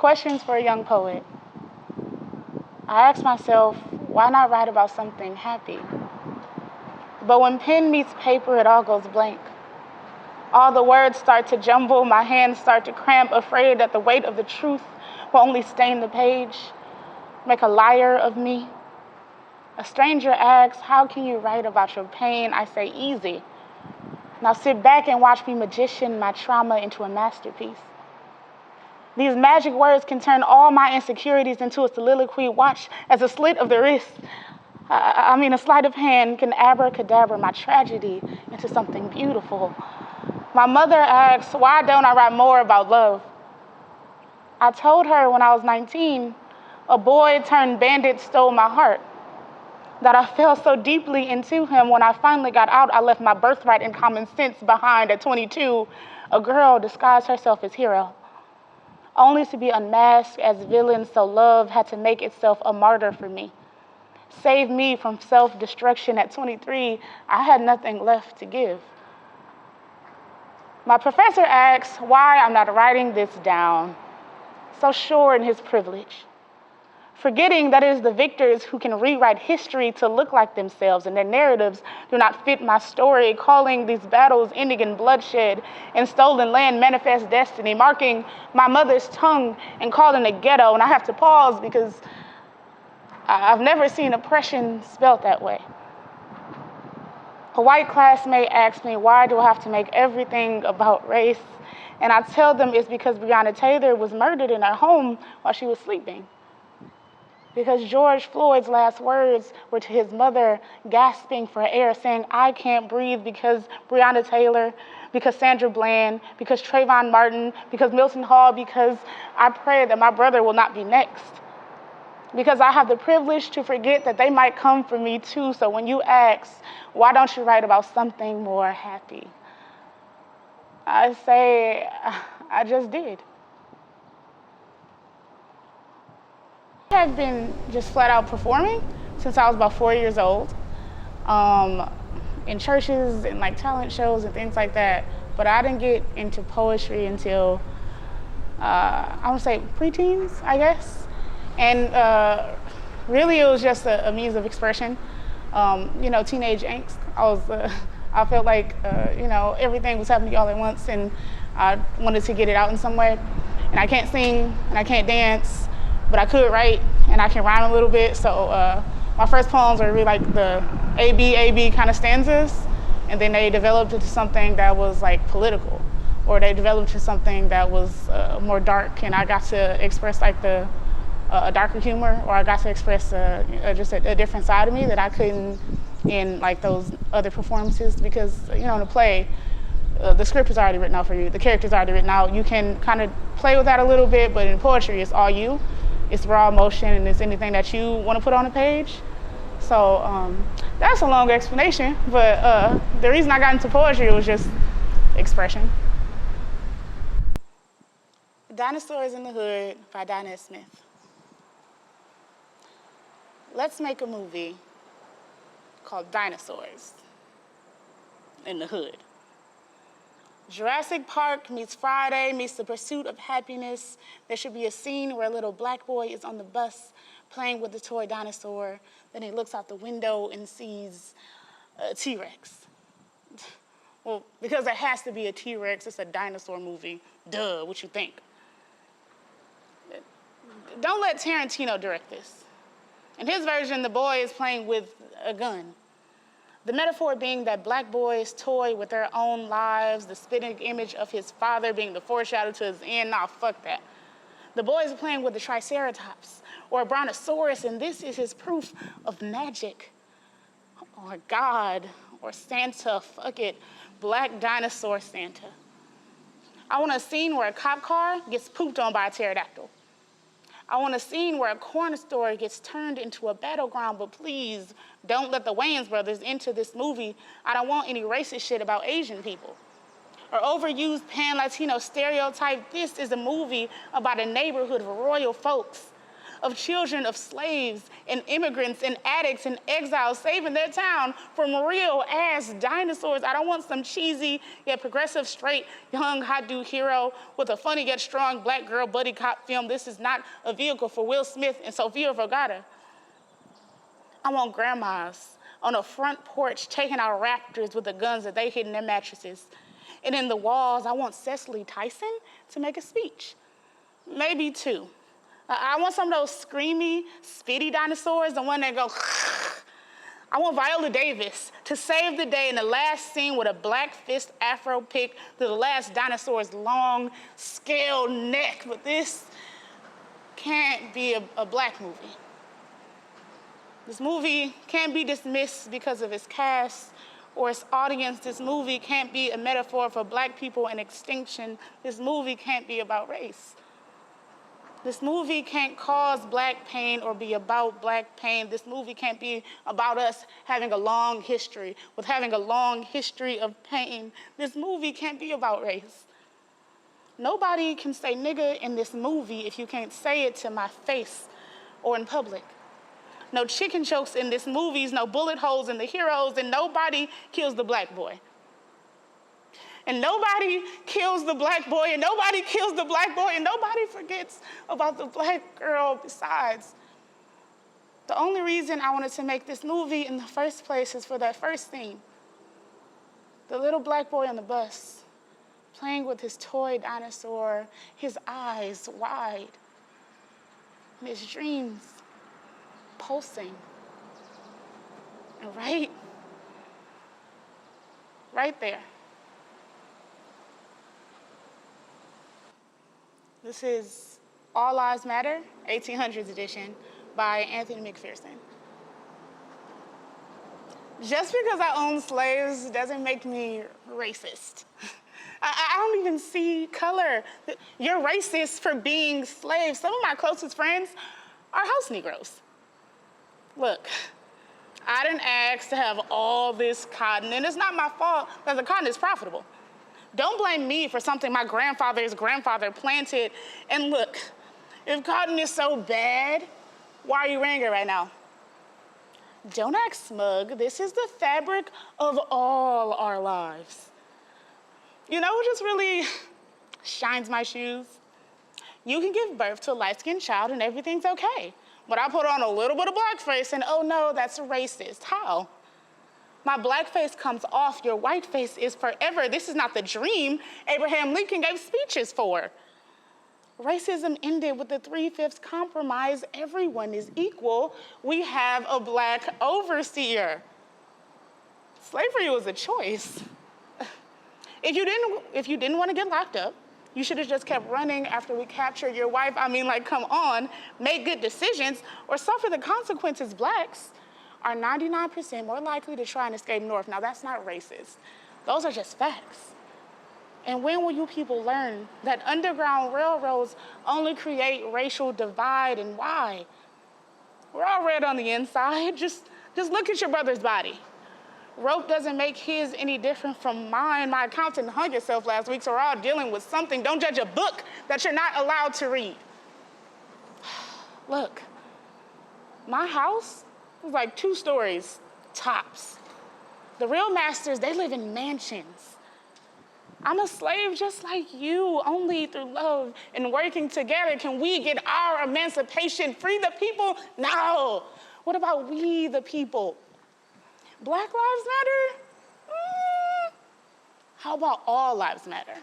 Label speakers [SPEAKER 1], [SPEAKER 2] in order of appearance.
[SPEAKER 1] Questions for a young poet. I ask myself, why not write about something happy? But when pen meets paper, it all goes blank. All the words start to jumble, my hands start to cramp, afraid that the weight of the truth will only stain the page, make a liar of me. A stranger asks, how can you write about your pain? I say, easy. Now sit back and watch me magician my trauma into a masterpiece. These magic words can turn all my insecurities into a soliloquy. Watch as a slit of the wrist, a sleight of hand can abracadabra my tragedy into something beautiful. My mother asks, why don't I write more about love? I told her when I was 19, a boy turned bandit stole my heart. That I fell so deeply into him when I finally got out, I left my birthright and common sense behind. At 22, a girl disguised herself as hero, only to be unmasked as villain, so love had to make itself a martyr for me. Save me from self-destruction. At 23, I had nothing left to give. My professor asks why I'm not writing this down, so sure in his privilege, forgetting that it is the victors who can rewrite history to look like themselves, and their narratives do not fit my story, calling these battles ending in bloodshed and stolen land manifest destiny, marking my mother's tongue and calling it ghetto. And I have to pause because I've never seen oppression spelt that way. A white classmate asked me, why do I have to make everything about race? And I tell them it's because Breonna Taylor was murdered in her home while she was sleeping. Because George Floyd's last words were to his mother, gasping for air, saying, I can't breathe because Breonna Taylor, because Sandra Bland, because Trayvon Martin, because Milton Hall, because I pray that my brother will not be next. Because I have the privilege to forget that they might come for me too. So when you ask, why don't you write about something more happy? I say, I just did. I have been just flat out performing since I was about 4 years old, in churches and like talent shows and things like that. But I didn't get into poetry until, I would say preteens, I guess. And really it was just a means of expression. Teenage angst. I felt like, everything was happening all at once and I wanted to get it out in some way. And I can't sing and I can't dance, but I could write and I can rhyme a little bit. So my first poems were really like the A-B kind of stanzas, and then they developed into something that was like political, or they developed into something that was more dark, and I got to express like the darker humor, or I got to express just a different side of me that I couldn't in like those other performances, because in a play, the script is already written out for you, the character's already written out. You can kind of play with that a little bit, but in poetry, it's all you. It's raw emotion, and it's anything that you want to put on a page. So that's a long explanation, but the reason I got into poetry was just expression. Dinosaurs in the Hood by Danez. Let's make a movie called Dinosaurs in the Hood. Jurassic Park meets Friday meets The Pursuit of Happiness. There should be a scene where a little black boy is on the bus playing with the toy dinosaur. Then he looks out the window and sees a T-Rex. Well, because there has to be a T-Rex, it's a dinosaur movie. Duh, what you think? Don't let Tarantino direct this. In his version, the boy is playing with a gun. The metaphor being that black boys toy with their own lives, the spitting image of his father being the foreshadow to his end. Nah, fuck that. The boy is playing with the Triceratops or a Brontosaurus, and this is his proof of magic, or God, or Santa, fuck it, Black Dinosaur Santa. I want a scene where a cop car gets pooped on by a pterodactyl. I want a scene where a corner store gets turned into a battleground, but please don't let the Wayans brothers into this movie. I don't want any racist shit about Asian people or overused pan-Latino stereotype. This is a movie about a neighborhood of royal folks, of children of slaves and immigrants and addicts and exiles saving their town from real-ass dinosaurs. I don't want some cheesy yet progressive straight young hot dude hero with a funny yet strong black girl buddy cop film. This is not a vehicle for Will Smith and Sofia Vergara. I want grandmas on a front porch taking out raptors with the guns that they hid in their mattresses. And in the walls, I want Cecily Tyson to make a speech. Maybe two. I want some of those screamy, spitty dinosaurs, the one that go, I want Viola Davis to save the day in the last scene with a black fist afro pick to the last dinosaur's long, scaled neck. But this can't be a black movie. This movie can't be dismissed because of its cast or its audience. This movie can't be a metaphor for black people and extinction. This movie can't be about race. This movie can't cause black pain or be about black pain. This movie can't be about us having a long history with having a long history of pain. This movie can't be about race. Nobody can say nigga in this movie if you can't say it to my face or in public. No chicken chokes in this movies, no bullet holes in the heroes, and nobody kills the black boy. And nobody kills the black boy, and nobody kills the black boy, and nobody forgets about the black girl besides. The only reason I wanted to make this movie in the first place is for that first scene. The little black boy on the bus, playing with his toy dinosaur, his eyes wide, and his dreams pulsing. And right there. This is All Lives Matter, 1800s edition, by Anthony McPherson. Just because I own slaves doesn't make me racist. I don't even see color. You're racist for being slaves. Some of my closest friends are house Negroes. Look, I didn't ask to have all this cotton, and it's not my fault that the cotton is profitable. Don't blame me for something my grandfather's grandfather planted. And look, if cotton is so bad, why are you wearing it right now? Don't act smug. This is the fabric of all our lives. You know what just really shines my shoes? You can give birth to a light-skinned child and everything's okay. But I put on a little bit of blackface and oh no, that's racist. How? My blackface comes off, your whiteface is forever. This is not the dream Abraham Lincoln gave speeches for. Racism ended with the 3/5 compromise. Everyone is equal. We have a black overseer. Slavery was a choice. If you didn't want to get locked up, you should have just kept running after we captured your wife. I mean, like, come on, make good decisions or suffer the consequences. Blacks are 99% more likely to try and escape north. Now, that's not racist. Those are just facts. And when will you people learn that underground railroads only create racial divide and why? We're all red on the inside. Just look at your brother's body. Rope doesn't make his any different from mine. My accountant hung himself last week, so we're all dealing with something. Don't judge a book that you're not allowed to read. Look, my house was like 2 stories, tops. The real masters, they live in mansions. I'm a slave just like you. Only through love and working together can we get our emancipation. Free the people? No. What about we, the people? Black lives matter? How about all lives matter?